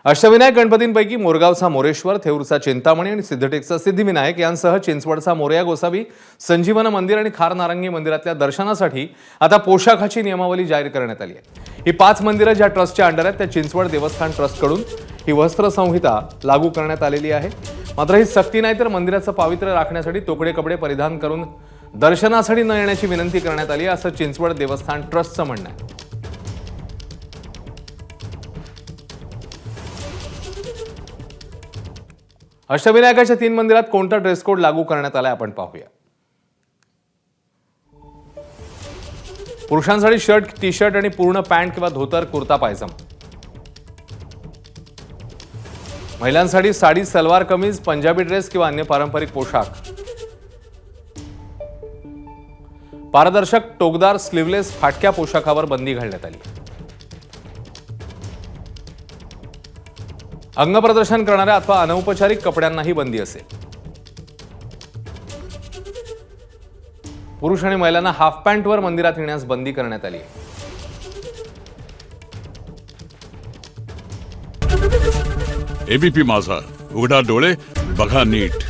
अष्टविनायक गणपतींपैकी मोरगावचा मोरेश्वर, थेऊरचा चिंतामणी आणि सिद्धटेकचा सिद्धिविनायक यांसह चिंचवडचा मोरया गोसावी, संजीवन मंदिर आणि खार नारंगी मंदिरातल्या दर्शनासाठी आता पोशाखाची नियमावली जाहीर करण्यात आली आहे। ही 5 मंदिरं ज्या ट्रस्टच्या अंडर आहेत त्या चिंचवड देवस्थान ट्रस्टकडून ही वस्त्र संहिता लागू करण्यात आलेली आहे। मात्र ही सक्ती नाही तर मंदिराचं पावित्र्य राखण्यासाठी तोकडे कपडे परिधान करून दर्शनासाठी न येण्याची विनंती करण्यात आली असं चिंचवड देवस्थान ट्रस्टचं म्हणणं आहे। अष्टविनायकाच्या 3 मंदिरात कोणता ड्रेस कोड लागू करण्यात आलाय आपण पाहूया। पुरुषांसाठी शर्ट, टी शर्ट आणि पूर्ण पॅन्ट किंवा धोतर, कुर्ता पायजामा। महिलांसाठी साडी, सलवार कमीज, पंजाबी ड्रेस किंवा अन्य पारंपरिक पोशाख। पारदर्शक, टोकदार, स्लीवलेस, फाटक्या पोशाखावर बंदी घालण्यात आली। अंगप्रदर्शन करणाऱ्या अथवा अनौपचारिक कपड्यांनाही बंदी असेल। पुरुष आणि महिलांना हाफ पॅन्टवर मंदिरात येण्यास बंदी करण्यात आली आहे। एबीपी माझा, उघडा डोळे बघा नीट।